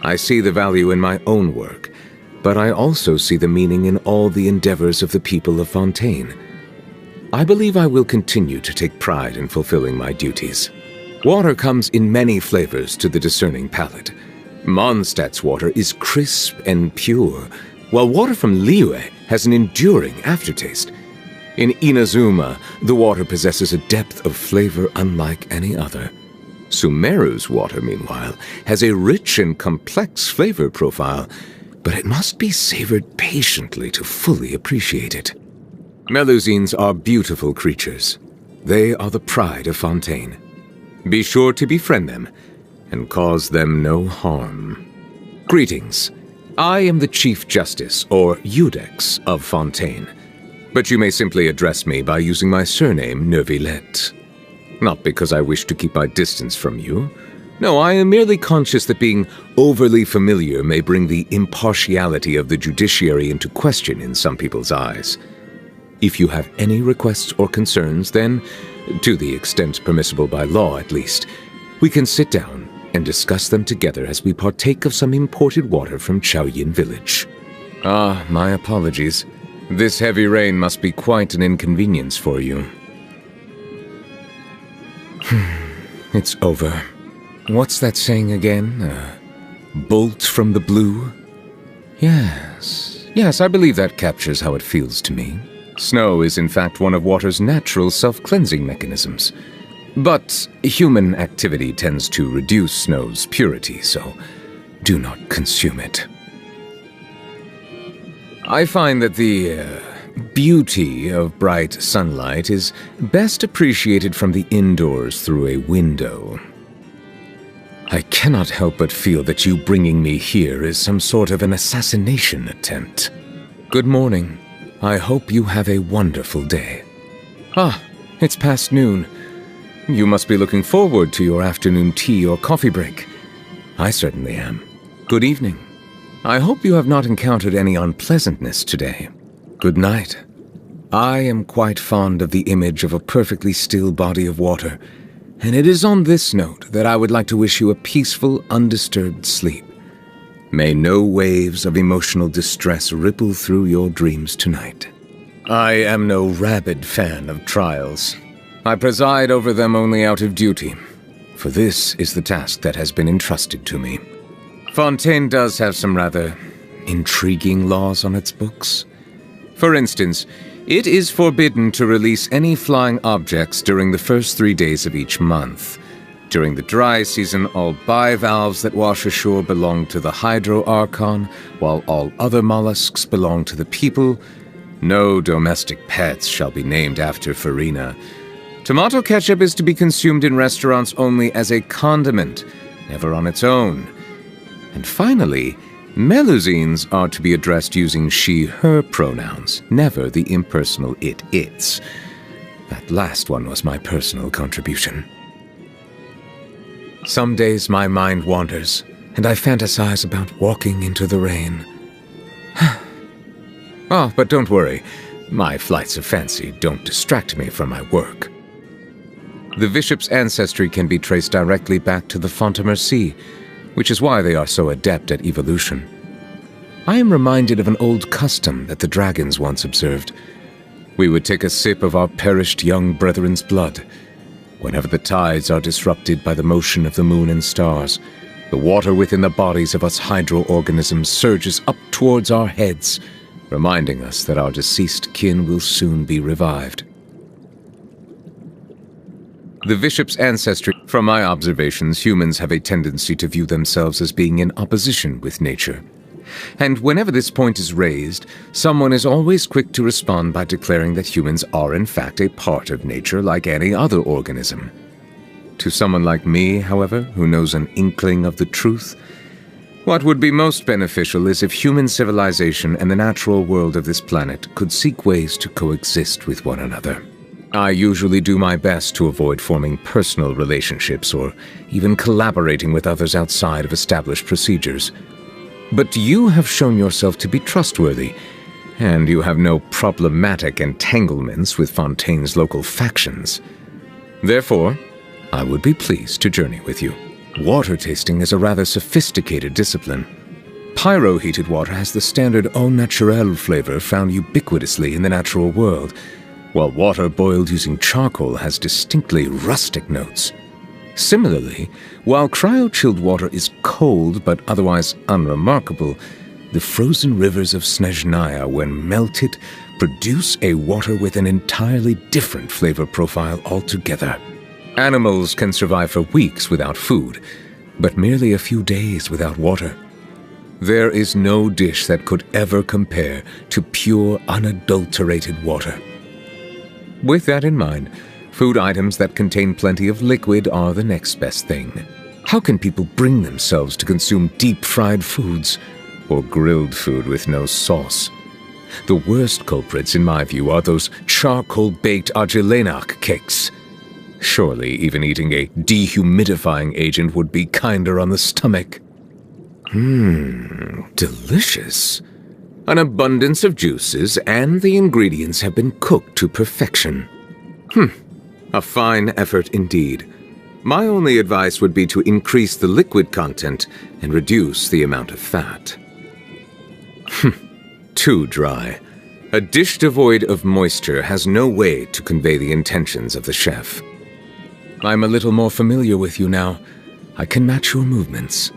I see the value in my own work, but I also see the meaning in all the endeavors of the people of Fontaine. I believe I will continue to take pride in fulfilling my duties. Water comes in many flavors to the discerning palate. Mondstadt's water is crisp and pure, while water from Liyue has an enduring aftertaste. In Inazuma, the water possesses a depth of flavor unlike any other. Sumeru's water, meanwhile, has a rich and complex flavor profile, but it must be savored patiently to fully appreciate it. Melusines are beautiful creatures. They are the pride of Fontaine. Be sure to befriend them and cause them no harm. Greetings. I am the Chief Justice, or Iudex, of Fontaine, but you may simply address me by using my surname, Neuvillette. Not because I wish to keep my distance from you. No, I am merely conscious that being overly familiar may bring the impartiality of the judiciary into question in some people's eyes. If you have any requests or concerns, then, to the extent permissible by law at least, we can sit down and discuss them together as we partake of some imported water from Chaoyin village. Ah, my apologies. This heavy rain must be quite an inconvenience for you. It's over. What's that saying again? Bolt from the blue? Yes, I believe that captures how it feels to me. Snow is in fact one of water's natural self-cleansing mechanisms. But human activity tends to reduce snow's purity, so do not consume it. I find that the beauty of bright sunlight is best appreciated from the indoors through a window. I cannot help but feel that you bringing me here is some sort of an assassination attempt. Good morning. I hope you have a wonderful day. Ah, it's past noon. You must be looking forward to your afternoon tea or coffee break. I certainly am. Good evening. I hope you have not encountered any unpleasantness today. Good night. I am quite fond of the image of a perfectly still body of water, and it is on this note that I would like to wish you a peaceful, undisturbed sleep. May no waves of emotional distress ripple through your dreams tonight. I am no rabid fan of trials. I preside over them only out of duty, for this is the task that has been entrusted to me. Fontaine does have some rather intriguing laws on its books. For instance, it is forbidden to release any flying objects during the first 3 days of each month. During the dry season, all bivalves that wash ashore belong to the hydro archon, while all other mollusks belong to the people. No domestic pets shall be named after furina. Tomato ketchup is to be consumed in restaurants only as a condiment, never on its own. And finally, Melusines are to be addressed using she/her pronouns, never the impersonal it/its. That last one was my personal contribution. Some days my mind wanders, and I fantasize about walking into the rain. Oh, but don't worry. My flights of fancy don't distract me from my work. The bishop's ancestry can be traced directly back to the Fontaine, which is why they are so adept at evolution. I am reminded of an old custom that the dragons once observed. We would take a sip of our perished young brethren's blood. Whenever the tides are disrupted by the motion of the moon and stars, the water within the bodies of us hydro-organisms surges up towards our heads, reminding us that our deceased kin will soon be revived. The bishop's ancestry. From my observations, humans have a tendency to view themselves as being in opposition with nature. And whenever this point is raised, someone is always quick to respond by declaring that humans are in fact a part of nature like any other organism. To someone like me, however, who knows an inkling of the truth, what would be most beneficial is if human civilization and the natural world of this planet could seek ways to coexist with one another. I usually do my best to avoid forming personal relationships or even collaborating with others outside of established procedures. But you have shown yourself to be trustworthy, and you have no problematic entanglements with Fontaine's local factions. Therefore, I would be pleased to journey with you. Water tasting is a rather sophisticated discipline. Pyro-heated water has the standard au naturel flavor found ubiquitously in the natural world, while water boiled using charcoal has distinctly rustic notes. Similarly, while cryo-chilled water is cold but otherwise unremarkable, the frozen rivers of Snezhnaya, when melted, produce a water with an entirely different flavor profile altogether. Animals can survive for weeks without food, but merely a few days without water. There is no dish that could ever compare to pure, unadulterated water. With that in mind, food items that contain plenty of liquid are the next best thing. How can people bring themselves to consume deep-fried foods or grilled food with no sauce? The worst culprits, in my view, are those charcoal-baked argilenac cakes. Surely even eating a dehumidifying agent would be kinder on the stomach. Delicious. An abundance of juices, and the ingredients have been cooked to perfection. A fine effort indeed. My only advice would be to increase the liquid content and reduce the amount of fat. Too dry. A dish devoid of moisture has no way to convey the intentions of the chef. I'm a little more familiar with you now. I can match your movements.